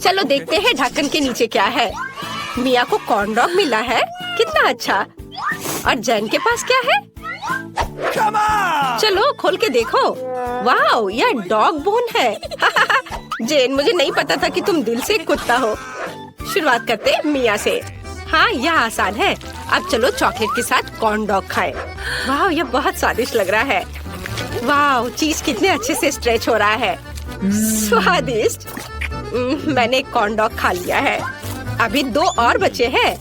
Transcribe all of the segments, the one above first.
चलो देखते हैं ढक्कन के नीचे क्या है। मिया को कॉर्न डॉग मिला है, कितना अच्छा। और जैन के पास क्या है? चलो खोल के देखो। वाह, यह डॉग बोन है। जैन, मुझे नहीं पता था कि तुम दिल से एक कुत्ता हो। शुरुआत करते हैं मिया से। हाँ, यह आसान है। अब चलो चॉकलेट के साथ कॉर्न डॉग खाएं। वाह, यह बहुत स्वादिष्ट लग रहा है। वाह, चीज कितने अच्छे से स्ट्रेच हो रहा है। स्वादिष्ट। मैंने कॉर्न डॉग खा लिया है। अभी 2 और बचे हैं।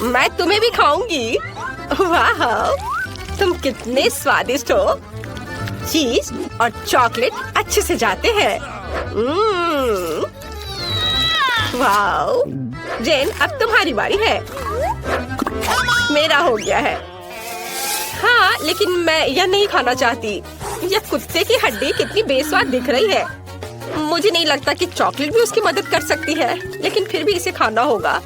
मैं तुम्हें भी खाऊंगी। वाह, तुम कितने स्वादिष्ट हो। चीज और चॉकलेट अच्छे से जाते हैं। वाह। जेन, अब तुम्हारी बारी है। मेरा हो गया है। हाँ, लेकिन मैं यह नहीं खाना चाहती। यह कुत्ते की हड्डी कितनी बेस्वाद दिख रही है। मुझे नहीं लगता कि चॉकलेट भी उसकी मदद कर सकती है, लेकिन फिर भी इसे खाना होगा।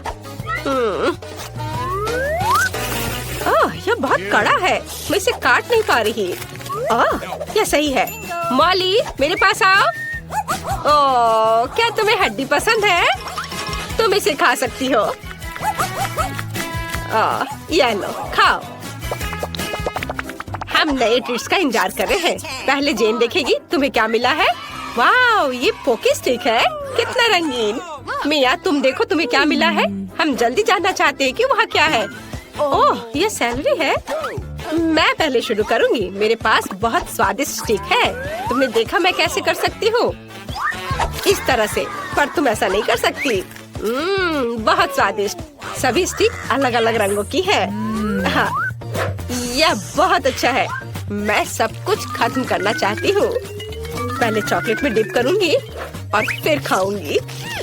यह बहुत कड़ा है, मैं इसे काट नहीं पा रही। यह सही है। मॉली, मेरे पास आओ। क्या तुम्हें हड्डी पसंद है? तुम इसे खा सकती हो। ये लो, खाओ। हम नए ट्रीट्स का इंतजार कर रहे हैं। पहले जेन देखेगी तुम्हें क्या मिला है। वाह, ये पोकी स्टिक है, कितना रंगीन। मिया, तुम देखो तुम्हें क्या मिला है। हम जल्दी जानना चाहते हैं कि वहाँ क्या है। ओह, ये सैलरी है। मैं पहले शुरू करूंगी। मेरे पास बहुत स्वादिष्ट स्टिक है। तुमने देखा मैं कैसे कर सकती हूँ, इस तरह से। पर तुम ऐसा नहीं कर सकती। बहुत स्वादिष्ट। सभी स्टिक अलग अलग रंगों की है। हाँ, यह बहुत अच्छा है। मैं सब कुछ खत्म करना चाहती हूँ। पहले चॉकलेट में डिप करूंगी और फिर खाऊंगी।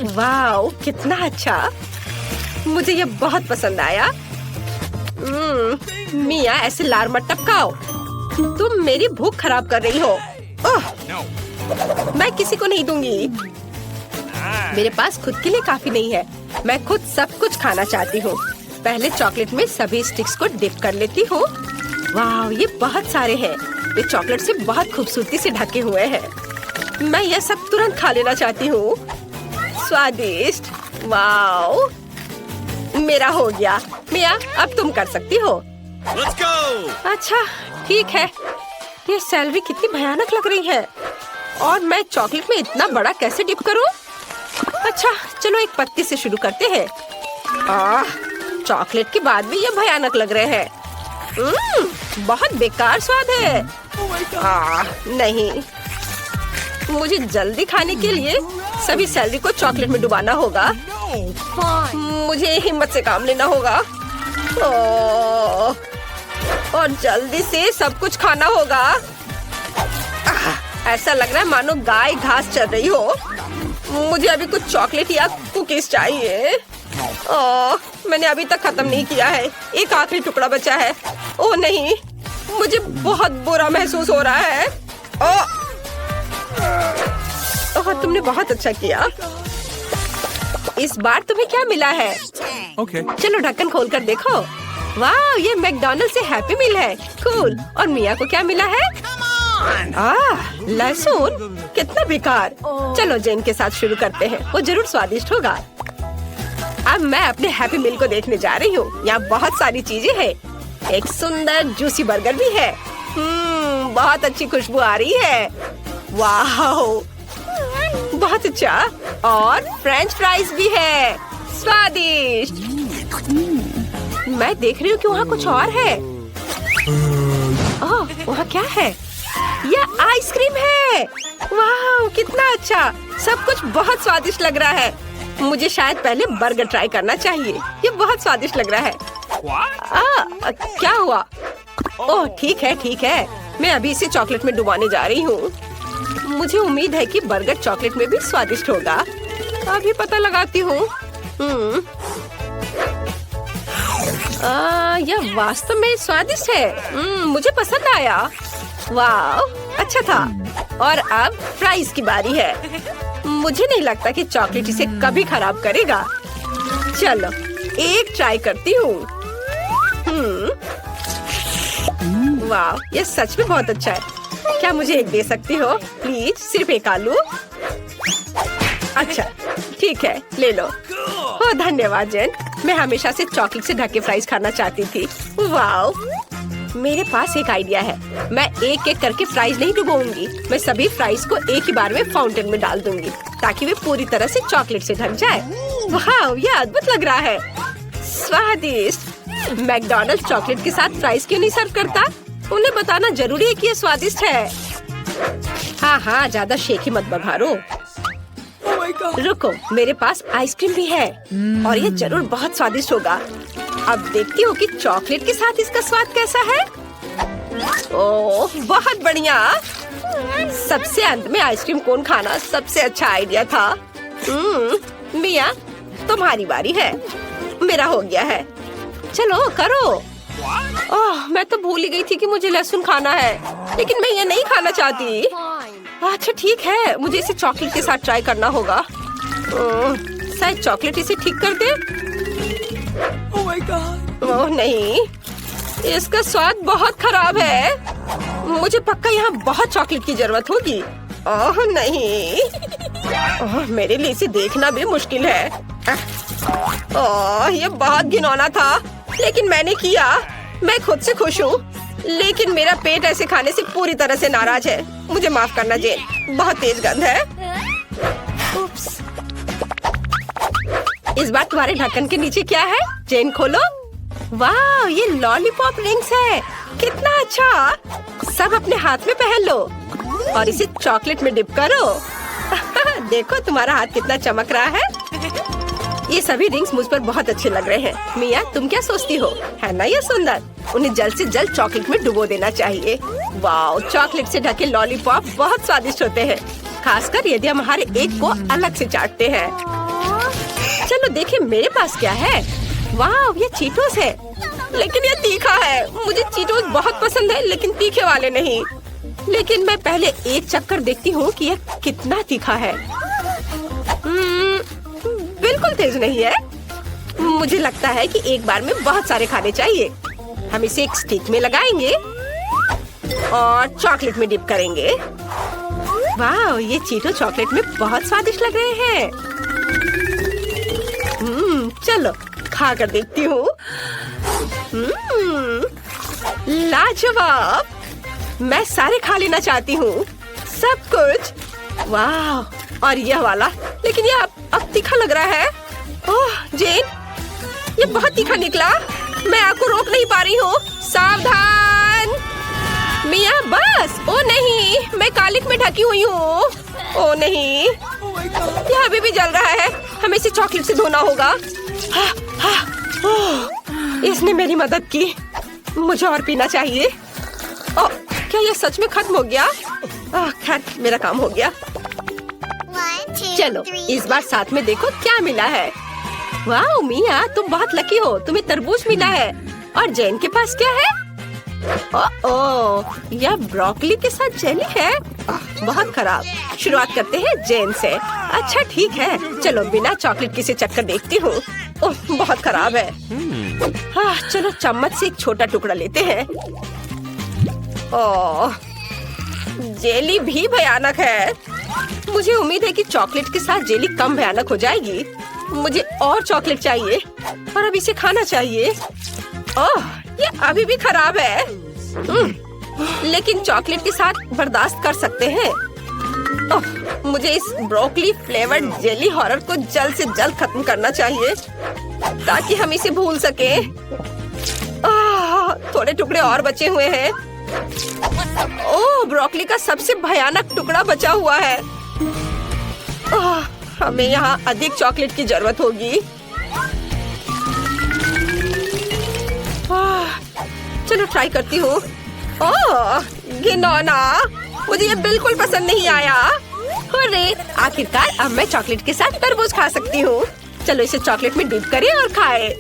वाह, कितना अच्छा। मुझे यह बहुत पसंद आया। मिया, ऐसे लार मत टपकाओ। तुम मेरी भूख खराब कर रही हो। मैं किसी को नहीं दूंगी। मेरे पास खुद के लिए काफी नहीं है। मैं खुद सब कुछ खाना चाहती हूँ। पहले चॉकलेट में सभी स्टिक्स को डिप कर लेती हूँ। वाह, ये बहुत सारे हैं। वे चॉकलेट से बहुत खूबसूरती से ढके हुए हैं। मैं यह सब तुरंत खा लेना चाहती हूँ। स्वादिष्ट। वाह, मेरा हो गया। मिया, अब तुम कर सकती हो। Let's go! अच्छा, ठीक है। ये सैलरी कितनी भयानक लग रही है। और मैं चॉकलेट में इतना बड़ा कैसे डिप करूं? अच्छा, चलो एक पत्ती से शुरू करते हैं। चॉकलेट के बाद भी ये भयानक लग रहे हैं। बहुत बेकार स्वाद है। नहीं, मुझे जल्दी खाने के लिए सभी सैलरी को चॉकलेट में डुबाना होगा। मुझे हिम्मत से काम लेना होगा। और जल्दी से सब कुछ खाना होगा। ऐसा लग रहा है मानो गाय घास चर रही हो। मुझे अभी कुछ चॉकलेट या कुकीज चाहिए। मैंने अभी तक खत्म नहीं किया है। एक आखिरी टुकड़ा बचा है। ओह नहीं, मुझे बहुत बुरा महसूस हो रहा है। तुमने बहुत अच्छा किया। इस बार तुम्हें क्या मिला है? चलो ढक्कन खोल कर देखो। वाह, ये मैकडॉनल्ड से हैप्पी मील है। कूल। और मिया को क्या मिला है? लहसुन, कितना बेकार। चलो जेन के साथ शुरू करते हैं। वो जरूर स्वादिष्ट होगा। अब मैं अपने हैप्पी मील को देखने जा रही हूँ। यहाँ बहुत सारी चीजें हैं। एक सुंदर जूसी बर्गर भी है। बहुत अच्छी खुशबू आ रही है। वाह, बहुत अच्छा। और फ्रेंच फ्राइज भी है, स्वादिष्ट। मैं देख रही हूँ कि वहाँ कुछ और है। वहाँ क्या है? यह आइसक्रीम है। वाह, कितना अच्छा। सब कुछ बहुत स्वादिष्ट लग रहा है। मुझे शायद पहले बर्गर ट्राई करना चाहिए। ये बहुत स्वादिष्ट लग रहा है। क्या हुआ? ओह, ठीक है ठीक है। मैं अभी इसे चॉकलेट में डुबाने जा रही हूँ। मुझे उम्मीद है कि बर्गर चॉकलेट में भी स्वादिष्ट होगा। अभी पता लगाती हूँ। यह वास्तव में स्वादिष्ट है। मुझे पसंद आया। वाह, अच्छा था। और अब फ्राइज की बारी है। मुझे नहीं लगता कि चॉकलेट इसे कभी खराब करेगा। चलो एक ट्राई करती हूँ। वाह, ये सच में बहुत अच्छा है। क्या मुझे एक दे सकती हो प्लीज? सिर्फ एक आलू। अच्छा ठीक है, ले लो। ओह धन्यवाद जेन, मैं हमेशा से चॉकलेट से ढके फ्राइज खाना चाहती थी। वाओ, मेरे पास एक आइडिया है। मैं एक एक करके फ्राइज नहीं डुबोऊंगी, मैं सभी फ्राइज को एक ही बार में फाउंटेन में डाल दूंगी ताकि वे पूरी तरह से चॉकलेट से ढक जाए। वाह, ये अद्भुत लग रहा है, स्वादिष्ट। मैकडॉनल्ड्स चॉकलेट के साथ फ्राइज क्यों नहीं सर्व करता? उन्हें बताना जरूरी है कि ये स्वादिष्ट है। हाँ हाँ, ज्यादा शेखी मत बघारो। रुको, मेरे पास आइसक्रीम भी है और ये जरूर बहुत स्वादिष्ट होगा। अब देखती हूँ कि चॉकलेट के साथ इसका स्वाद कैसा है। ओह बहुत बढ़िया। सबसे अंत में आइसक्रीम कोन खाना सबसे अच्छा आइडिया था। मिया, तुम्हारी बारी है। मेरा हो गया है, चलो करो। ओह, मैं तो भूल ही गई थी कि मुझे लहसुन खाना है, लेकिन मैं ये नहीं खाना चाहती। अच्छा ठीक है, मुझे इसे चॉकलेट के साथ ट्राई करना होगा। शायद चॉकलेट इसे ठीक कर दे। ओह नहीं, इसका स्वाद बहुत खराब है। मुझे पक्का यहाँ बहुत चॉकलेट की जरूरत होगी। ओह नहीं, ओह मेरे लिए इसे देखना भी मुश्किल है। ओह ये बहुत घिनौना था, लेकिन मैंने किया। मैं खुद से खुश हूँ, लेकिन मेरा पेट ऐसे खाने से पूरी तरह से नाराज है। मुझे माफ करना जेन, बहुत तेज गंध है। उप्स। इस बार तुम्हारे ढक्कन के नीचे क्या है? जेन खोलो। वाह, ये लॉलीपॉप रिंग्स है। कितना अच्छा। सब अपने हाथ में पहन लो और इसे चॉकलेट में डिप करो। देखो तुम्हारा हाथ कितना चमक रहा है। ये सभी रिंग्स मुझ पर बहुत अच्छे लग रहे हैं। मिया, तुम क्या सोचती हो? है ना ये सुंदर? उन्हें जल्द से जल्द चॉकलेट में डुबो देना चाहिए। वाओ, चॉकलेट से ढके लॉलीपॉप बहुत स्वादिष्ट होते हैं, खासकर यदि हम हर एक को अलग से चाटते हैं। चलो देखें मेरे पास क्या है। वाह, ये चीटोस है, लेकिन ये तीखा है। मुझे चीटोस बहुत पसंद है, लेकिन तीखे वाले नहीं। लेकिन मैं पहले एक चक्कर देखती हूँ कि यह कितना तीखा है। बिल्कुल तेज नहीं है। मुझे लगता है कि एक बार में बहुत सारे खाने चाहिए। हम इसे एक स्टिक में लगाएंगे और चॉकलेट में डिप करेंगे। वाह, ये चीटो चॉकलेट में बहुत स्वादिष्ट लग रहे हैं। चलो खा कर देखती हूँ। लाजवाब। मैं सारे खा लेना चाहती हूँ, सब कुछ। वाह, और यह वाला, लेकिन यह अब तीखा लग रहा है। ओह जेन, ये बहुत तीखा निकला। मैं आपको रोक नहीं पा रही हूँ। सावधान। मिया बस। ओ नहीं, मैं कालिक में ढकी हुई हूँ। ओ नहीं, यह अभी भी जल रहा है। हमें इसे चॉकलेट से धोना होगा। इसने मेरी मदद की। मुझे और पीना चाहिए। ओह, क्या यह सच में खत्म हो गया? खैर, मेरा काम हो गया। चलो इस बार साथ में देखो क्या मिला है। वाह मिया, तुम बहुत लकी हो, तुम्हें तरबूज मिला है। और जेन के पास क्या है? ओह, यह ब्रोकली के साथ जेली है। बहुत खराब। शुरुआत करते हैं जेन से। अच्छा ठीक है, चलो बिना चॉकलेट की से चक्कर देखती हूँ। ओह बहुत खराब है। चलो चम्मच से एक छोटा टुकड़ा लेते हैं। ओह, जेली भी भयानक है। मुझे उम्मीद है कि चॉकलेट के साथ जेली कम भयानक हो जाएगी। मुझे और चॉकलेट चाहिए और अब इसे खाना चाहिए। ओह, ये अभी भी खराब है। लेकिन चॉकलेट के साथ बर्दाश्त कर सकते हैं। ओह, मुझे इस ब्रोकली फ्लेवर्ड जेली हॉरर को जल्द से जल्द खत्म करना चाहिए ताकि हम इसे भूल सके। थोड़े टुकड़े और बचे हुए हैं। ओह, ब्रोकली का सबसे भयानक टुकड़ा बचा हुआ है। हमें यहाँ अधिक चॉकलेट की जरूरत होगी। चलो ट्राई करती हूँ। ओह घिनौना, मुझे ये बिल्कुल पसंद नहीं आया। अरे आखिरकार अब मैं चॉकलेट के साथ तरबूज खा सकती हूँ। चलो इसे चॉकलेट में डिप करें और खाएं।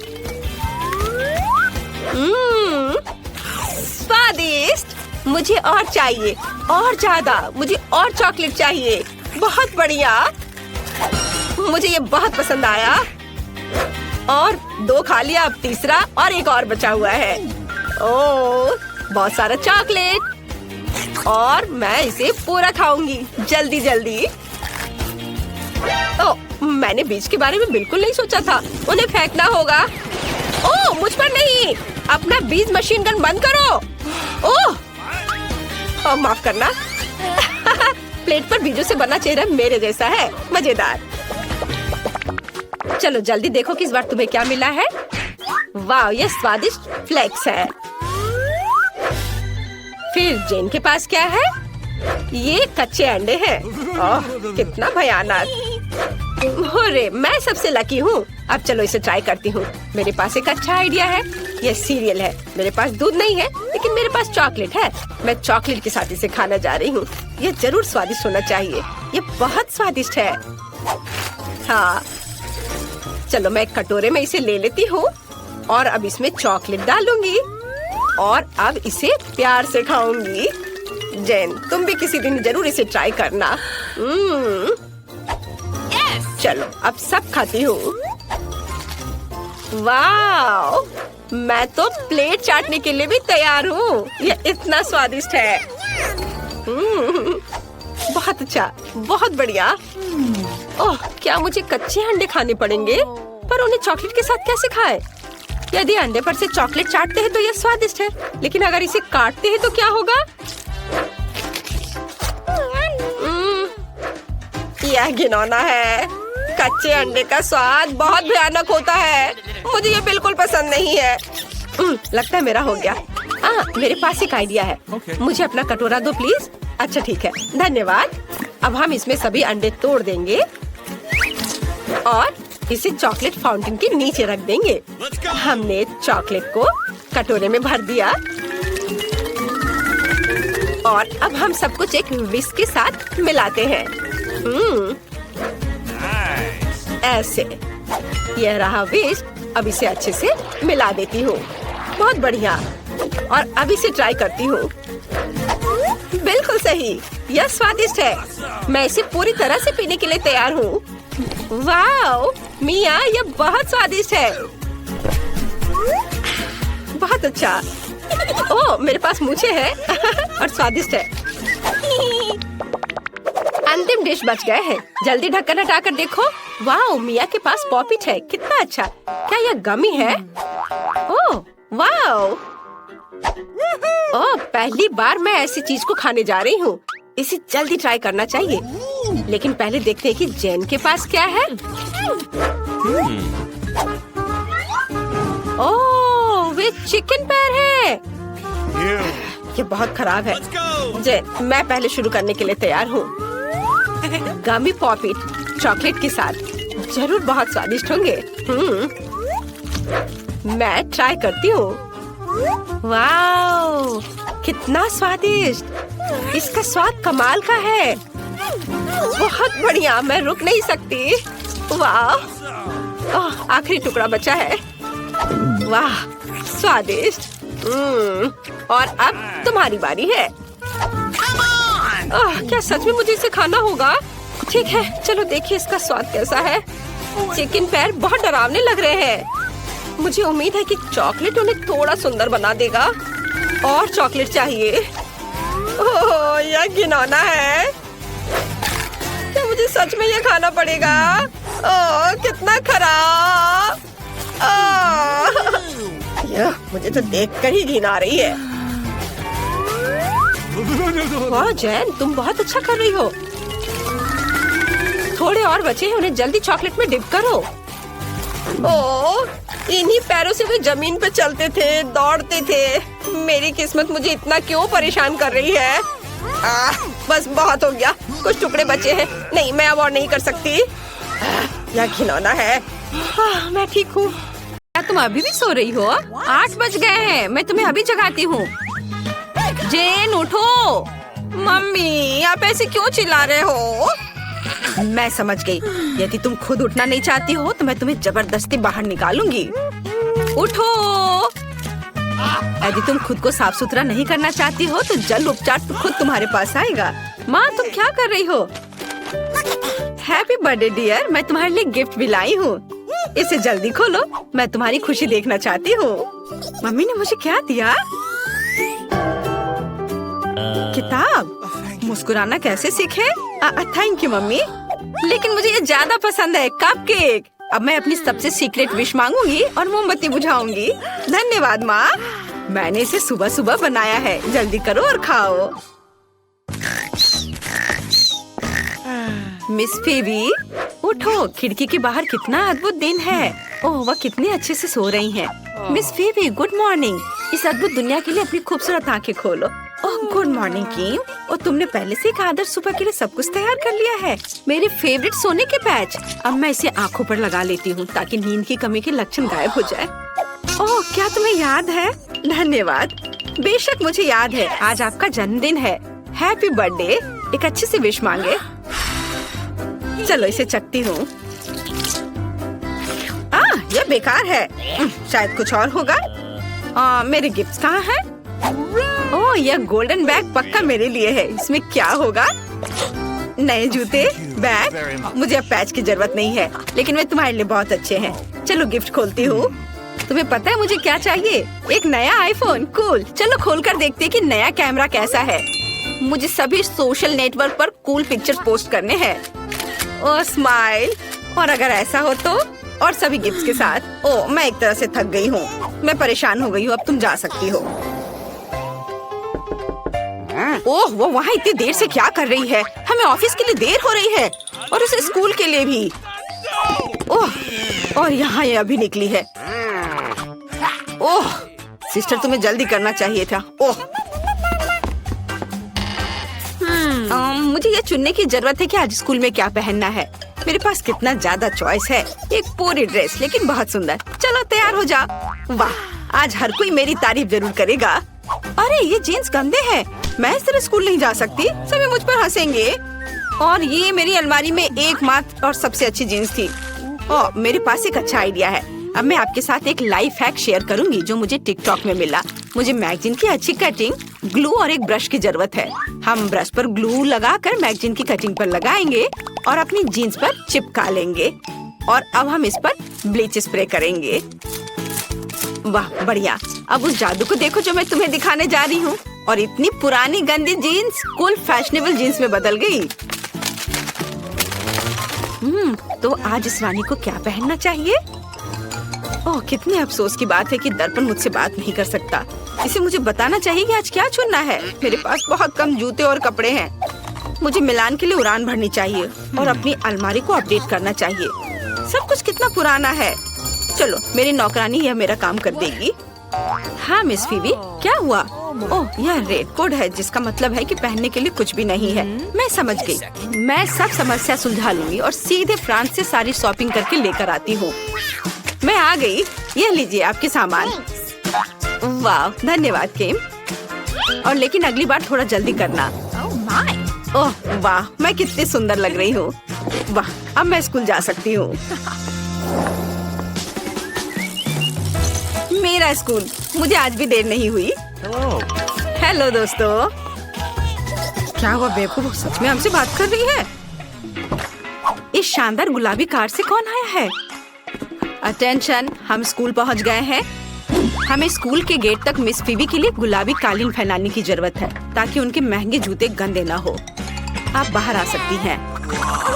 स्वादिष्ट। मुझे और चाहिए, और ज्यादा। मुझे और चॉकलेट चाहिए। बहुत बढ़िया, मुझे ये बहुत पसंद आया। और 2 खा लिया, अब तीसरा और एक और बचा हुआ है। ओह बहुत सारा चॉकलेट, और मैं इसे पूरा खाऊंगी जल्दी जल्दी। ओह मैंने बीज के बारे में बिल्कुल नहीं सोचा था। उन्हें फेंकना होगा। ओह, मुझ पर नहीं। अपना बीज मशीन गन बंद करो। ओह, माफ करना। प्लेट पर बीजों से बना चेहरा मेरे जैसा है। मजेदार। चलो जल्दी देखो कि इस बार तुम्हें क्या मिला है। वाह, ये स्वादिष्ट फ्लेक्स है। फिर जेन के पास क्या है? ये कच्चे अंडे हैं। ओह, कितना भयानक। अरे, मैं सबसे लकी हूँ। अब चलो इसे ट्राई करती हूँ। मेरे पास एक अच्छा आइडिया है। ये सीरियल है। मेरे पास दूध नहीं है, लेकिन मेरे पास चॉकलेट है। मैं चॉकलेट के साथ इसे खाना जा रही हूँ। ये जरूर स्वादिष्ट होना चाहिए। ये बहुत स्वादिष्ट है। हाँ, चलो मैं एक कटोरे में इसे ले लेती हूँ और अब इसमें चॉकलेट डालूंगी और अब इसे प्यार से खाऊंगी। जेन, तुम भी किसी दिन जरूर इसे ट्राई करना। चलो अब सब खाती हूँ। वाह, मैं तो प्लेट चाटने के लिए भी तैयार हूँ। ये इतना स्वादिष्ट है। बहुत अच्छा, बहुत बढ़िया। ओह, क्या मुझे कच्चे अंडे खाने पड़ेंगे? पर उन्हें चॉकलेट के साथ कैसे खाए? यदि अंडे पर से चॉकलेट चाटते हैं तो यह स्वादिष्ट है, लेकिन अगर इसे काटते हैं तो क्या होगा? यह घिनौना है। कच्चे अंडे का स्वाद बहुत भयानक होता है। मुझे ये बिल्कुल पसंद नहीं है। लगता है मेरा हो गया। मेरे पास एक आइडिया है। मुझे अपना कटोरा दो प्लीज। अच्छा ठीक है, धन्यवाद। अब हम इसमें सभी अंडे तोड़ देंगे और इसे चॉकलेट फाउंटेन के नीचे रख देंगे। हमने चॉकलेट को कटोरे में भर दिया और अब हम सब कुछ एक विस्क के साथ मिलाते हैं। ऐसे। यह रहा विस्क। अब इसे अच्छे से मिला देती हूँ। बहुत बढ़िया। और अब इसे ट्राई करती हूँ। बिल्कुल सही, यह स्वादिष्ट है। मैं इसे पूरी तरह से पीने के लिए तैयार हूँ। वाह मिया, यह बहुत स्वादिष्ट है। बहुत अच्छा। ओह, मेरे पास मूछें हैं और स्वादिष्ट है। अंतिम डिश बच गए हैं। जल्दी ढक्कन हटाकर देखो। वाह, मिया के पास पॉपिट है। कितना अच्छा। क्या यह गमी है? ओह वाह। ओह, पहली बार मैं ऐसी चीज को खाने जा रही हूँ। इसे जल्दी ट्राई करना चाहिए, लेकिन पहले देखते हैं कि जेन के पास क्या है। ओह, वे चिकन पैर है। ये बहुत खराब है। जेन, मैं पहले शुरू करने के लिए तैयार हूँ। गमी पॉपिट चॉकलेट के साथ जरूर बहुत स्वादिष्ट होंगे। मैं ट्राई करती हूँ। वाओ, कितना स्वादिष्ट। इसका स्वाद कमाल का है। बहुत बढ़िया, मैं रुक नहीं सकती। वाह, आखिरी टुकड़ा बचा है। वाह, स्वादिष्ट। और अब तुम्हारी बारी है। क्या सच में मुझे इसे खाना होगा? ठीक है, चलो देखिए इसका स्वाद कैसा है। चिकन पैर बहुत डरावने लग रहे हैं। मुझे उम्मीद है कि चॉकलेट उन्हें थोड़ा सुंदर बना देगा। और चॉकलेट चाहिए। ओह, यह घिनौना है। क्या मुझे सच में यह खाना पड़ेगा? ओह, कितना खराब। यह मुझे तो देखकर ही घिन आ रही है। वाह जैन, तुम बहुत अच्छा कर रही हो। थोड़े और बचे हैं, उन्हें जल्दी चॉकलेट में डिप करो। ओह, इन्हीं पैरों से वे जमीन पे चलते थे, दौड़ते थे। मेरी किस्मत मुझे इतना क्यों परेशान कर रही है? बस बहुत हो गया। कुछ टुकड़े बचे हैं। नहीं, मैं अब और नहीं कर सकती। यह घिनौना है। मैं ठीक हूँ। क्या तुम अभी भी सो रही हो? 8 बज गए हैं। मैं तुम्हें अभी जगाती हूँ। जेन, उठो। मम्मी, आप ऐसे क्यों चिल्ला रहे हो? मैं समझ गई। यदि तुम खुद उठना नहीं चाहती हो तो मैं तुम्हें जबरदस्ती बाहर निकालूंगी। उठो। यदि तुम खुद को साफ सुथरा नहीं करना चाहती हो तो जल उपचार तो खुद तुम्हारे पास आएगा। माँ, तुम क्या कर रही हो? हैप्पी बर्थडे डियर, मैं तुम्हारे लिए गिफ्ट भी लाई हूँ। इसे जल्दी खोलो, मैं तुम्हारी खुशी देखना चाहती हूँ। मम्मी ने मुझे क्या दिया? किताब। मुस्कुराना कैसे सीखे? Thank you mummy. लेकिन मुझे ये ज्यादा पसंद है, कपकेक। अब मैं अपनी सबसे सीक्रेट विश मांगूंगी और मोमबत्ती बुझाऊंगी। धन्यवाद माँ, मैंने इसे सुबह सुबह बनाया है। जल्दी करो और खाओ। मिस फेबी, उठो, खिड़की के बाहर कितना अद्भुत दिन है। ओह, वह कितनी अच्छे से सो रही हैं। Miss फेबी, good morning. इस अद्भुत दुनिया के लिए अपनी खूबसूरत आंखें खोलो। ओह, गुड मॉर्निंग किम। और तुमने पहले से एक आदर्श सुबह के लिए सब कुछ तैयार कर लिया है। मेरे फेवरेट सोने के पैच। अब मैं इसे आंखों पर लगा लेती हूँ ताकि नींद की कमी के लक्षण गायब हो जाए। ओह, क्या तुम्हें याद है? धन्यवाद। बेशक मुझे याद है, आज आपका जन्मदिन है। Happy birthday. एक अच्छे से विश मांगे। चलो इसे चखती हूँ। यह बेकार है। शायद कुछ और होगा। मेरे गिफ्ट्स कहाँ हैं? ओह, यह गोल्डन बैग पक्का मेरे लिए है। इसमें क्या होगा? नए जूते, बैग। मुझे अब पैच की जरूरत नहीं है, लेकिन वे तुम्हारे लिए बहुत अच्छे हैं। चलो गिफ्ट खोलती हूँ। तुम्हें पता है मुझे क्या चाहिए? एक नया आईफोन। कूल। चलो खोलकर देखते हैं कि नया कैमरा कैसा है। मुझे सभी सोशल नेटवर्क पर कूल पिक्चर्स पोस्ट करने हैं। ओह, स्माइल। और अगर ऐसा हो तो? और सभी गिफ्ट्स के साथ। ओह, मैं एक तरह से थक गई हूँ। मैं परेशान हो गई हूँ। अब तुम जा सकती हो। ओह, वो वहाँ इतनी देर से क्या कर रही है? हमें ऑफिस के लिए देर हो रही है और उसे स्कूल के लिए भी। ओह, और यहाँ ये अभी निकली है। ओह, सिस्टर, तुम्हें जल्दी करना चाहिए था। ओह, मुझे ये चुनने की जरूरत है कि आज स्कूल में क्या पहनना है। मेरे पास कितना ज्यादा चॉइस है। एक पूरी ड्रेस, लेकिन बहुत सुंदर। चलो तैयार हो जाओ। वाह, आज हर कोई मेरी तारीफ जरूर करेगा। अरे, ये जीन्स गंदे हैं। मैं इस तरह स्कूल नहीं जा सकती। सभी मुझ पर हंसेंगे। और ये मेरी अलमारी में एकमात्र और सबसे अच्छी जीन्स थी। ओह, मेरे पास एक अच्छा आइडिया है। अब मैं आपके साथ एक लाइफ हैक शेयर करूंगी जो मुझे टिकटॉक में मिला। मुझे मैगजीन की अच्छी कटिंग, ग्लू और एक ब्रश की जरूरत है। हम ब्रश पर ग्लू लगाकर मैगजीन की कटिंग पर लगाएंगे और अपनी जीन्स पर चिपका लेंगे। और अब हम इस पर ब्लीच स्प्रे करेंगे। वाह, बढ़िया। अब उस जादू को देखो जो मैं तुम्हें दिखाने जा रही हूँ। और इतनी पुरानी गंदी जीन्स कूल फैशनेबल जीन्स में बदल गई। तो आज इस रानी को क्या पहनना चाहिए? ओह, कितने अफसोस की बात है कि दर्पण मुझसे बात नहीं कर सकता। इसे मुझे बताना चाहिए कि आज क्या चुनना है। मेरे पास बहुत कम जूते और कपड़े हैं। मुझे मिलान के लिए उड़ान भरनी चाहिए और अपनी अलमारी को अपडेट करना चाहिए। सब कुछ कितना पुराना है। चलो, मेरी नौकरानी यह मेरा काम कर देगी। हाँ मिस फीबी, क्या हुआ? ओह, यह रेड कोड है, जिसका मतलब है कि पहनने के लिए कुछ भी नहीं है। मैं समझ गई। मैं सब समस्या सुलझा लूंगी और सीधे फ्रांस से सारी शॉपिंग करके लेकर आती हूँ। मैं आ गई। यह लीजिए आपके सामान। वाह, धन्यवाद किम। और लेकिन अगली बार थोड़ा जल्दी करना। ओह वाह, मैं कितनी सुंदर लग रही हूँ। वाह, अब मैं स्कूल जा सकती हूँ। मेरा स्कूल। मुझे आज भी देर नहीं हुई। हेलो दोस्तों। क्या हुआ बेवकूफ, सच में हमसे बात कर रही है? इस शानदार गुलाबी कार से कौन आया है? अटेंशन, हम स्कूल पहुंच गए हैं। हमें स्कूल के गेट तक मिस फीबी के लिए गुलाबी कालीन फैलाने की जरूरत है ताकि उनके महंगे जूते गंदे ना हो। आप बाहर आ सकती हैं।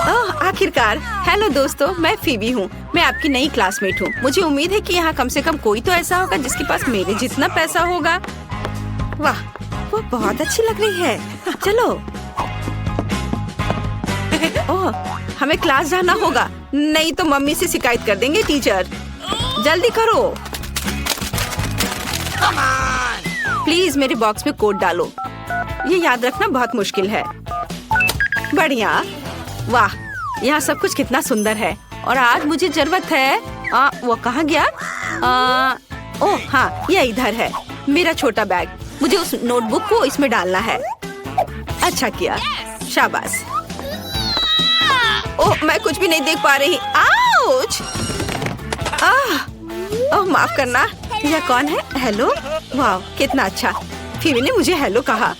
ओह, आखिरकार। हेलो दोस्तों, मैं फीबी हूँ। मैं आपकी नई क्लासमेट हूँ। मुझे उम्मीद है कि यहाँ कम से कम कोई तो ऐसा होगा जिसके पास मेरे जितना पैसा होगा। वाह, वो बहुत अच्छी लग रही है। चलो। ओह, हमें क्लास जाना होगा, नहीं तो मम्मी से शिकायत कर देंगे टीचर। जल्दी करो। प्लीज मेरे बॉक्स में कोड डालो। ये याद रखना बहुत मुश्किल है। बढ़िया। वाह, यहाँ सब कुछ कितना सुंदर है। और आज मुझे जरूरत है। वो कहाँ गया? ओह हाँ, ये इधर है। मेरा छोटा बैग। मुझे उस नोटबुक को इसमें डालना है। अच्छा किया, शाबाश। ओह, मैं कुछ भी नहीं देख पा रही। आउच! ओह, माफ करना। यह कौन है? हेलो। वाह, कितना अच्छा। फीबी ने मुझे हेलो कहा।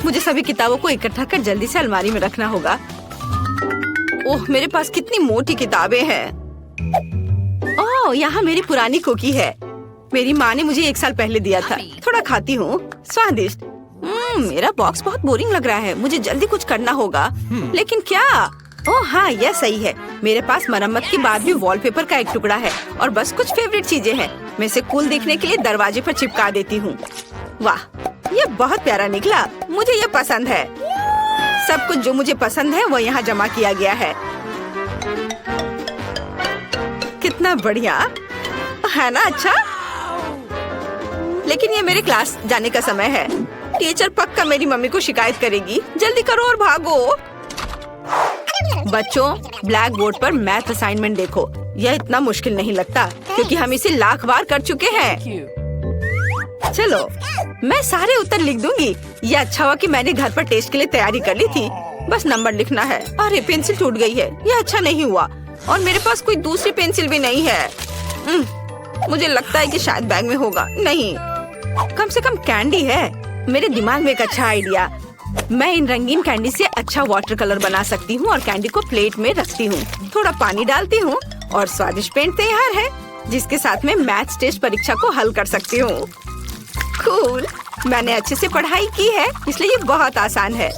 मुझे सभी किताबों को इकट्ठा कर जल्दी से अलमारी में रखना होगा। ओह, मेरे पास कितनी मोटी किताबें हैं। ओह, यहाँ मेरी पुरानी कुकी है। मेरी माँ ने मुझे 1 साल पहले दिया था। थोड़ा खाती हूँ। स्वादिष्ट। मेरा बॉक्स बहुत बोरिंग लग रहा है। मुझे जल्दी कुछ करना होगा। लेकिन क्या? ओह हाँ, यह सही है। मेरे पास मरम्मत के बाद भी वॉलपेपर का एक टुकड़ा है और बस कुछ फेवरेट चीजें हैं। मैं इसे कूल दिखने के लिए दरवाजे पर चिपका देती हूँ। वाह, ये बहुत प्यारा निकला। मुझे ये पसंद है। सब कुछ जो मुझे पसंद है वो यहाँ जमा किया गया है। कितना बढ़िया है ना? अच्छा, लेकिन ये मेरे क्लास जाने का समय है। टीचर पक्का मेरी मम्मी को शिकायत करेगी। जल्दी करो और भागो। बच्चों, ब्लैक बोर्ड पर मैथ असाइनमेंट देखो। यह इतना मुश्किल नहीं लगता क्योंकि हम इसे लाख बार कर चुके हैं। चलो, मैं सारे उत्तर लिख दूंगी। ये अच्छा हुआ कि मैंने घर पर टेस्ट के लिए तैयारी कर ली थी। बस नंबर लिखना है। अरे पेंसिल टूट गई है। यह अच्छा नहीं हुआ और मेरे पास कोई दूसरी पेंसिल भी नहीं है। मुझे लगता है कि शायद बैग में होगा। नहीं, कम से कम कैंडी है। मेरे दिमाग में एक अच्छा आइडिया। मैं इन रंगीन कैंडी से अच्छा वाटर कलर बना सकती हूँ और कैंडी को प्लेट में रखती हूँ। थोड़ा पानी डालती हूँ और स्वादिष्ट पेंट तैयार है, जिसके साथ में मैथ्स टेस्ट परीक्षा को हल कर सकती हूँ। कूल, मैंने अच्छे से पढ़ाई की है इसलिए ये बहुत आसान है।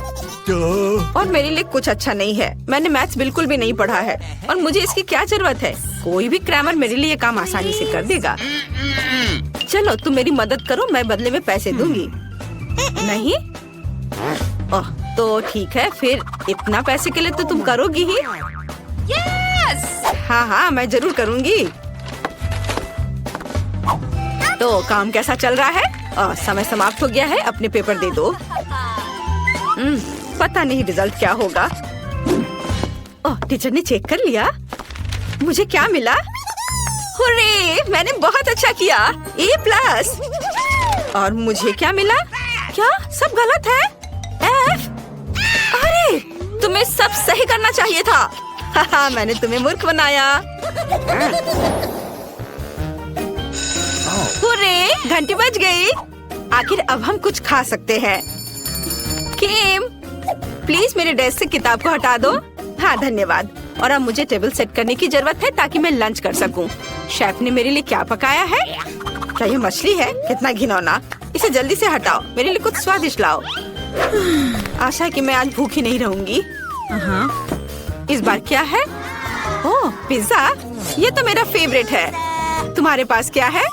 और मेरे लिए कुछ अच्छा नहीं है। मैंने मैथ्स बिल्कुल भी नहीं पढ़ा है और मुझे इसकी क्या जरूरत है। कोई भी क्रैमर मेरे लिए काम आसानी से कर देगा। चलो तुम मेरी मदद करो, मैं बदले में पैसे दूंगी। नहीं? ओह, तो ठीक है, फिर इतना पैसे के लिए तो तुम करोगी ही। हाँ हाँ, मैं जरूर करूँगी। तो काम कैसा चल रहा है? समय समाप्त हो गया है। अपने पेपर दे दो। पता नहीं रिजल्ट क्या होगा। ओह, टीचर ने चेक कर लिया। मुझे क्या मिला? हुर्रे, मैंने बहुत अच्छा किया। A+। और मुझे क्या मिला? क्या सब गलत है? F। अरे, तुम्हें सब सही करना चाहिए था। हाहा, मैंने तुम्हें मूर्ख बनाया। हुर्रे, घंटी बज गई। आखिर अब हम कुछ खा सकते हैं। किम, प्लीज मेरे डेस्क से किताब को हटा दो। हाँ धन्यवाद। और अब मुझे टेबल सेट करने की जरूरत है ताकि मैं लंच कर सकूं। शेफ ने मेरे लिए क्या पकाया है? क्या ये मछली है? कितना घिनौना। इसे जल्दी से हटाओ। मेरे लिए कुछ स्वादिष्ट लाओ। आशा है कि मैं आज भूखी नहीं रहूंगी। इस बार क्या है? ओह, पिज्जा। ये तो मेरा फेवरेट है। तुम्हारे पास क्या है?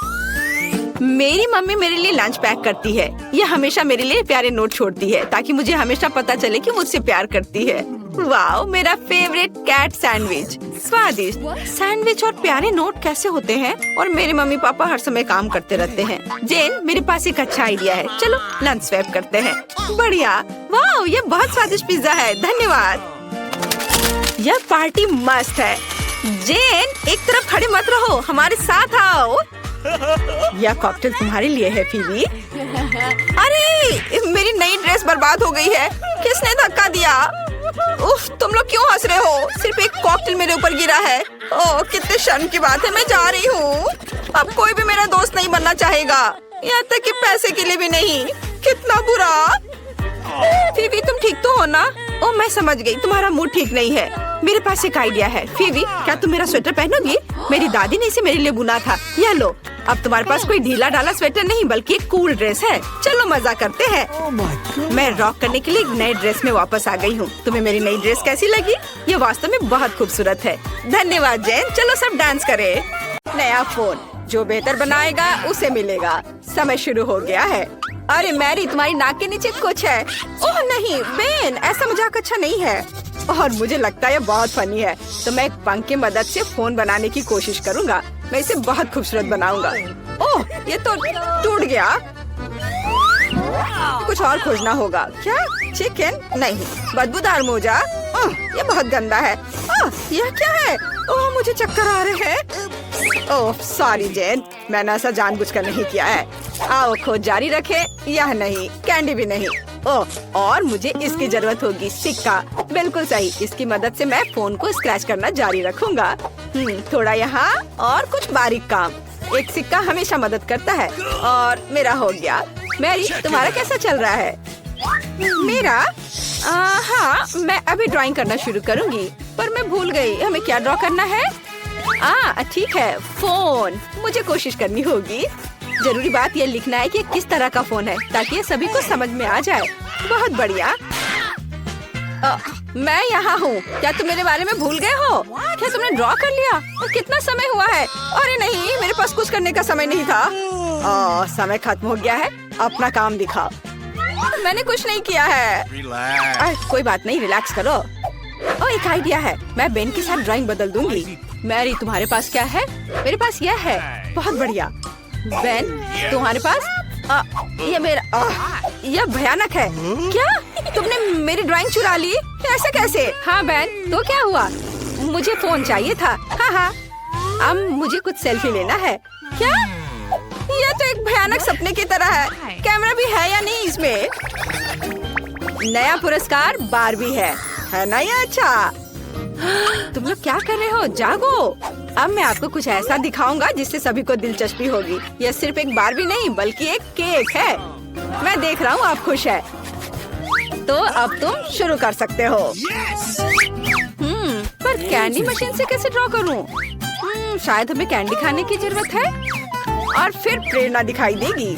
मेरी मम्मी मेरे लिए लंच पैक करती है। ये हमेशा मेरे लिए प्यारे नोट छोड़ती है ताकि मुझे हमेशा पता चले कि मुझसे प्यार करती है। वाओ, मेरा फेवरेट कैट सैंडविच। स्वादिष्ट सैंडविच और प्यारे नोट कैसे होते हैं? और मेरे मम्मी पापा हर समय काम करते रहते हैं। जेन, मेरे पास एक अच्छा आइडिया है। चलो लंच स्वैप करते हैं। बढ़िया। वाओ, ये बहुत स्वादिष्ट पिज्जा है। धन्यवाद। यह पार्टी मस्त है। जेन, एक तरफ खड़े मत रहो, हमारे साथ आओ। यह कॉकटेल तुम्हारे लिए है फीबी। अरे, मेरी नई ड्रेस बर्बाद हो गई है। किसने धक्का दिया? उफ, तुम लोग क्यों हंस रहे हो? सिर्फ एक कॉकटेल मेरे ऊपर गिरा है। ओह, कितने शर्म की बात है। मैं जा रही हूँ। अब कोई भी मेरा दोस्त नहीं बनना चाहेगा, यहाँ तक कि पैसे के लिए भी नहीं। कितना बुरा। फीबी, तुम ठीक तो हो ना? ओह, मैं समझ गई, तुम्हारा मूड ठीक नहीं है। मेरे पास एक आइडिया है। फीबी, क्या तुम मेरा स्वेटर पहनोगी? मेरी दादी ने इसे मेरे लिए बुना था। यह लो। अब तुम्हारे पास कोई ढीला ढाला स्वेटर नहीं बल्कि एक कूल ड्रेस है। चलो मजा करते हैं। मैं रॉक करने के लिए एक नए ड्रेस में वापस आ गई हूँ। तुम्हें मेरी नई ड्रेस कैसी लगी? ये वास्तव में बहुत खूबसूरत है। धन्यवाद जेन। चलो सब डांस करें। नया फोन जो बेहतर बनाएगा उसे मिलेगा। समय शुरू हो गया है। अरे मैरी, तुम्हारी नाक के नीचे कुछ है। ओह नहीं बेन, ऐसा मजाक अच्छा नहीं है। और मुझे लगता है ये बहुत फनी है, तो मैं एक पंख की मदद से फोन बनाने की कोशिश करूंगा। मैं इसे बहुत खूबसूरत बनाऊंगा। ओह, ये तो टूट गया। कुछ और खोजना होगा। क्या? चिकन? नहीं, बदबूदार मोजा। ये बहुत गंदा है। यह क्या है? ओह, मुझे चक्कर आ रहे हैं। ओह सॉरी जेन, मैंने ऐसा जानबूझकर नहीं किया है। आओ खोज जारी रखे। यह नहीं, कैंडी भी नहीं। ओह, और मुझे इसकी जरूरत होगी। सिक्का। बिल्कुल सही। इसकी मदद से मैं फोन को स्क्रैच करना जारी रखूंगा। थोड़ा यहाँ और कुछ बारीक काम। एक सिक्का हमेशा मदद करता है। और मेरा हो गया। मैरी, तुम्हारा कैसा चल रहा है? मेरा? हाँ, मैं अभी ड्राइंग करना शुरू करूंगी, पर मैं भूल गई हमें क्या ड्रॉ करना है। ठीक है, फोन। मुझे कोशिश करनी होगी। जरूरी बात ये लिखना है कि किस तरह का फोन है ताकि ये सभी को समझ में आ जाए। बहुत बढ़िया। मैं यहाँ हूँ। क्या तुम मेरे बारे में भूल गए हो? क्या तुमने ड्रॉ कर लिया? कितना समय हुआ है? अरे नहीं, मेरे पास कुछ करने का समय नहीं था। समय खत्म हो गया है। अपना काम दिखाओ। मैंने कुछ नहीं किया है। कोई बात नहीं, रिलैक्स करो। एक आइडिया है, मैं बेन के साथ ड्राइंग बदल दूंगी। मैरी, तुम्हारे पास क्या है? मेरे पास यह है। बहुत बढ़िया। बेन, तुम्हारे पास? ये मेरा यह भयानक है। क्या तुमने मेरी ड्राइंग चुरा ली? ऐसा कैसे? हाँ बेन, तो क्या हुआ? मुझे फोन चाहिए था। हाँ, अब मुझे कुछ सेल्फी लेना है। क्या? यह तो एक भयानक सपने की तरह है। कैमरा भी है या नहीं इसमें? नया पुरस्कार बारबी है ना? ये अच्छा। तुम लोग क्या कर रहे हो? जागो। अब मैं आपको कुछ ऐसा दिखाऊंगा जिससे सभी को दिलचस्पी होगी। यह सिर्फ एक बारबी नहीं बल्कि एक केक है। मैं देख रहा हूँ आप खुश है, तो अब तुम शुरू कर सकते हो। पर कैंडी मशीन से कैसे ड्रॉ करूँ? शायद हमें कैंडी खाने की जरूरत है और फिर प्रेरणा दिखाई देगी।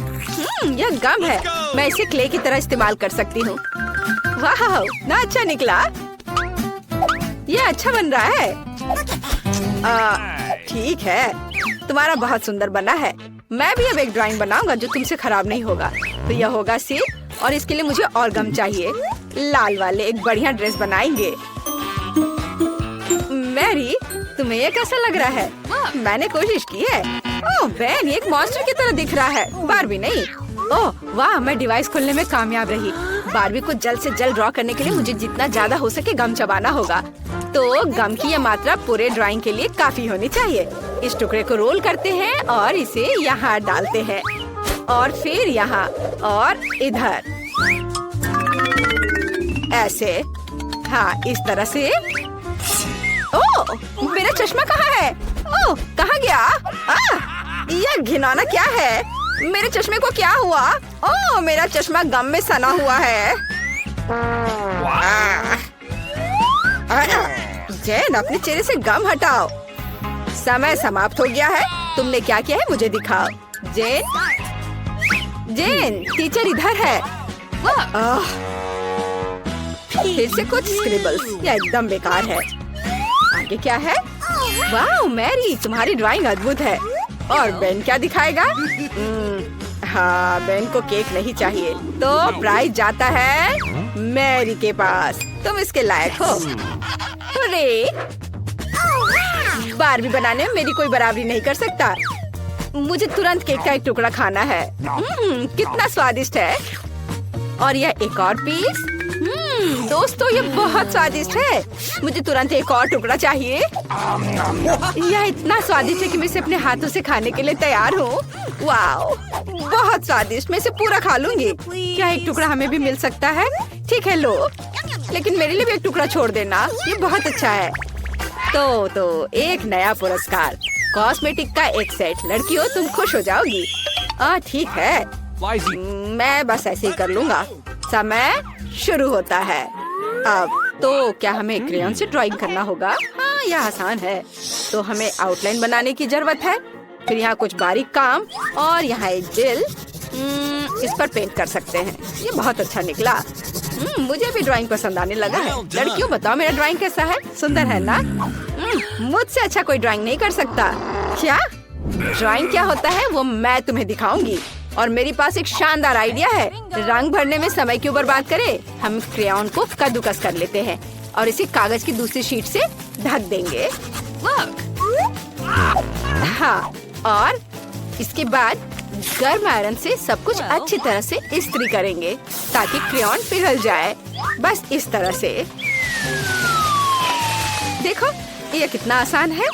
यह गम है। मैं इसे क्ले की तरह इस्तेमाल कर सकती हूँ। वाह, ना अच्छा निकला। यह अच्छा बन रहा है। ठीक है, तुम्हारा बहुत सुंदर बना है। मैं भी अब एक ड्राइंग बनाऊंगा जो तुमसे खराब नहीं होगा। तो यह होगा सिर, और इसके लिए मुझे और गम चाहिए। लाल वाले एक बढ़िया ड्रेस बनाएंगे। मैरी, तुम्हें ये कैसा लग रहा है? मैंने कोशिश की है। ओह बेन, ये एक मॉन्स्टर की तरह दिख रहा है, बारबी नहीं। ओह वाह, मैं डिवाइस खोलने में कामयाब रही। बारबी को जल्द से जल्द ड्रॉ करने के लिए मुझे जितना ज्यादा हो सके गम चबाना होगा। तो गम की यह मात्रा पूरे ड्राइंग के लिए काफी होनी चाहिए। इस टुकड़े को रोल करते हैं और इसे यहाँ डालते हैं और फिर यहाँ और इधर ऐसे। हाँ, इस तरह से। ओह, मेरा चश्मा कहाँ है? ओह, कहाँ गया? यह घिनौना क्या है? मेरे चश्मे को क्या हुआ? ओह, मेरा चश्मा गम में सना हुआ है। जैन, अपने चेहरे से गम हटाओ। समय समाप्त हो गया है। तुमने क्या किया है मुझे दिखाओ। जेन, टीचर इधर है। फिर से कुछ स्क्रिबल्स। यह एकदम बेकार है। आगे क्या है? वाह मैरी, तुम्हारी ड्राइंग अद्भुत है। और बेन क्या दिखाएगा? हाँ, बेन को केक नहीं चाहिए, तो प्राइज जाता है मैरी के पास। तुम इसके लायक हो। अरे, बारबी बनाने में मेरी कोई बराबरी नहीं कर सकता। मुझे तुरंत केक का एक टुकड़ा खाना है। कितना स्वादिष्ट है। और यह एक और पीस। दोस्तों, ये बहुत स्वादिष्ट है। मुझे तुरंत एक और टुकड़ा चाहिए। यह इतना स्वादिष्ट है कि मैं इसे अपने हाथों से खाने के लिए तैयार हूँ। वाओ, बहुत स्वादिष्ट। मैं इसे पूरा खा लूंगी। क्या एक टुकड़ा हमें भी मिल सकता है? ठीक है, लो, लेकिन मेरे लिए भी एक टुकड़ा छोड़ देना। ये बहुत अच्छा है। तो एक नया पुरस्कार, कॉस्मेटिक का एक सेट। लड़कियों, तुम खुश हो जाओगी। ठीक है, मैं बस ऐसे ही कर लूंगा। समय शुरू होता है। अब तो क्या हमें क्रेयॉन से ड्राइंग करना होगा? हाँ, यह आसान है। तो हमें आउटलाइन बनाने की जरूरत है। फिर यहाँ कुछ बारीक काम और यहाँ एक दिल। इस पर पेंट कर सकते हैं। ये बहुत अच्छा निकला। मुझे भी ड्राइंग पसंद आने लगा है। लड़कियों, बताओ मेरा ड्राइंग कैसा है? सुंदर है ना? मुझसे अच्छा कोई ड्राइंग नहीं कर सकता। क्या ड्राइंग क्या होता है वो मैं तुम्हें दिखाऊंगी। और मेरे पास एक शानदार आइडिया है। रंग भरने में समय क्यों बर्बाद करें? हम क्रेयॉन को कद्दूकस कर लेते हैं और इसे कागज की दूसरी शीट से ढक देंगे। हाँ, और इसके बाद गर्म आयरन से सब कुछ अच्छी तरह से इस्त्री करेंगे ताकि क्रेयॉन पिघल जाए। बस इस तरह से। देखो, ये कितना आसान है।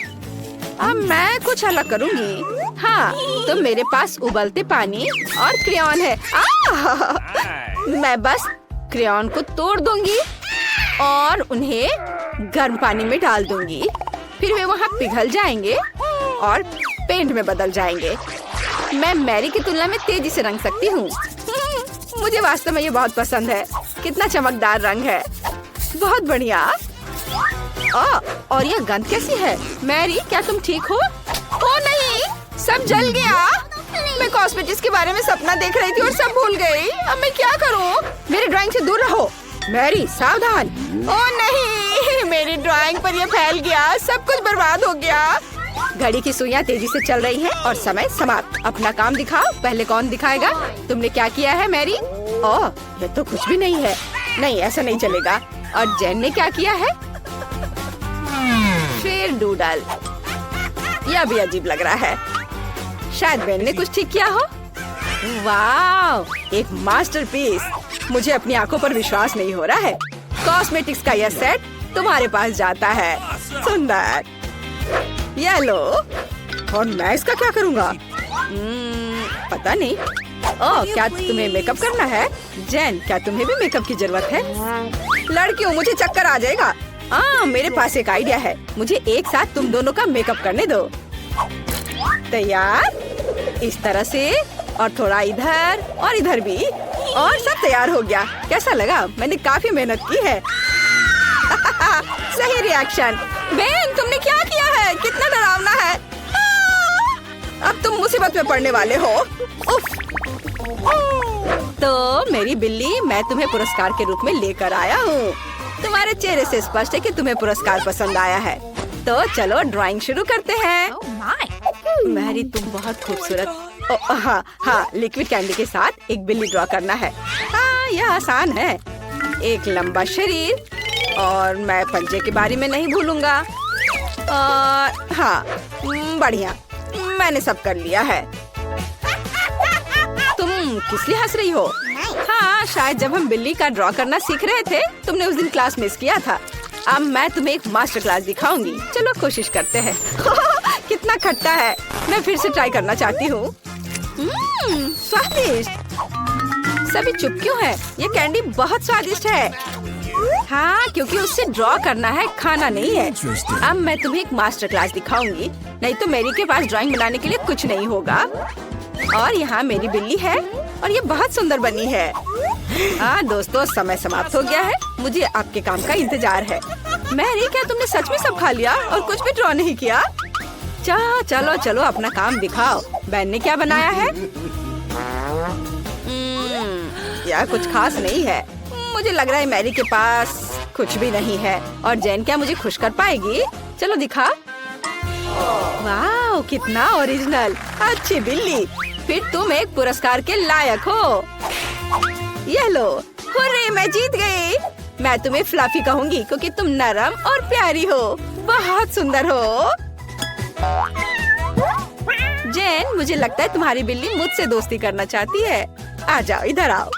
अब मैं कुछ अलग करूंगी। हाँ, तो मेरे पास उबलते पानी और क्रेयॉन है। मैं बस क्रेयॉन को तोड़ दूंगी और उन्हें गर्म पानी में डाल दूंगी। फिर वे वहाँ पिघल जाएंगे और पेंट में बदल जाएंगे। मैं मैरी की तुलना में तेजी से रंग सकती हूँ। मुझे वास्तव में ये बहुत पसंद है। कितना चमकदार रंग है। बहुत बढ़िया। और यह गंध कैसी है? मैरी, क्या तुम ठीक हो? ओ नहीं, सब जल गया। मैं कॉस्मेटिक्स के बारे में सपना देख रही थी और सब भूल गई। अब मैं क्या करूँ? मेरी ड्राइंग से दूर रहो। मैरी सावधान। ओह नहीं, मेरी ड्राइंग पर ये फैल गया, सब कुछ बर्बाद हो गया। घड़ी की सुइयां तेजी से चल रही हैं और समय समाप्त। अपना काम दिखाओ। पहले कौन दिखाएगा? तुमने क्या किया है मैरी? ओह, ये तो कुछ भी नहीं है। नहीं, ऐसा नहीं चलेगा। और जेन ने क्या किया है? फिर डूडल। यह भी अजीब लग रहा है। शायद बेन ने कुछ ठीक किया हो। वाह, एक मास्टरपीस। मुझे अपनी आंखों पर विश्वास नहीं हो रहा है। कॉस्मेटिक्स का यह सेट तुम्हारे पास जाता है। सुंदर। ये लो। और मैं इसका क्या करूँगा? पता नहीं। ओह, क्या तुम्हें मेकअप करना है? जेन, क्या तुम्हें भी मेकअप की जरूरत है? लड़कियों, मुझे चक्कर आ जाएगा। मेरे पास एक आइडिया है। मुझे एक साथ तुम दोनों का मेकअप करने दो। तैयार? इस तरह से, और थोड़ा इधर और इधर भी, और सब तैयार हो गया। कैसा लगा? मैंने काफी मेहनत की है। सही रिएक्शन। बेन, तुमने क्या किया है? कितना डरावना है। अब तुम मुसीबत में पड़ने वाले हो। उफ। तो मेरी बिल्ली, मैं तुम्हें पुरस्कार के रूप में लेकर आया हूँ। तुम्हारे चेहरे से स्पष्ट है कि तुम्हें पुरस्कार पसंद आया है। तो चलो ड्राइंग शुरू करते हैं। मैरी, तुम बहुत खूबसूरत। हाँ, लिक्विड कैंडी के साथ एक बिल्ली ड्रॉ करना है। हाँ, यह आसान है। एक लंबा शरीर, और मैं पंजे के बारे में नहीं भूलूंगा। और हाँ, बढ़िया, मैंने सब कर लिया है। तुम किस लिए हंस रही हो? हाँ, शायद जब हम बिल्ली का ड्रॉ करना सीख रहे थे, तुमने उस दिन क्लास मिस किया था। अब मैं तुम्हें एक मास्टर क्लास दिखाऊंगी। चलो कोशिश करते हैं। कितना खट्टा है। मैं फिर से ट्राई करना चाहती हूँ। स्वादिष्ट। सभी चुप क्यों है? ये कैंडी बहुत स्वादिष्ट है। हाँ, क्योंकि उससे ड्रॉ करना है, खाना नहीं है। अब मैं तुम्हें एक मास्टर क्लास दिखाऊंगी, नहीं तो मेरी के पास ड्राइंग बनाने के लिए कुछ नहीं होगा। और यहाँ मेरी बिल्ली है, और ये बहुत सुंदर बनी है। हाँ दोस्तों, समय समाप्त हो गया है। मुझे आपके काम का इंतजार है। मैरी, क्या तुमने सच में सब खा लिया और कुछ भी ड्रॉ नहीं किया? चलो चलो, अपना काम दिखाओ। बेन ने क्या बनाया है? यह कुछ खास नहीं है। मुझे लग रहा है मैरी के पास कुछ भी नहीं है। और जेन क्या मुझे खुश कर पाएगी? चलो दिखा। वाह, कितना ओरिजिनल। अच्छी बिल्ली, फिर तुम एक पुरस्कार के लायक हो। ये लो। हुर्रे, मैं जीत गई। मैं तुम्हें फ्लफी कहूंगी क्योंकि तुम नरम और प्यारी हो। बहुत सुंदर हो। जेन, मुझे लगता है तुम्हारी बिल्ली मुझसे दोस्ती करना चाहती है। आ जाओ, इधर आओ।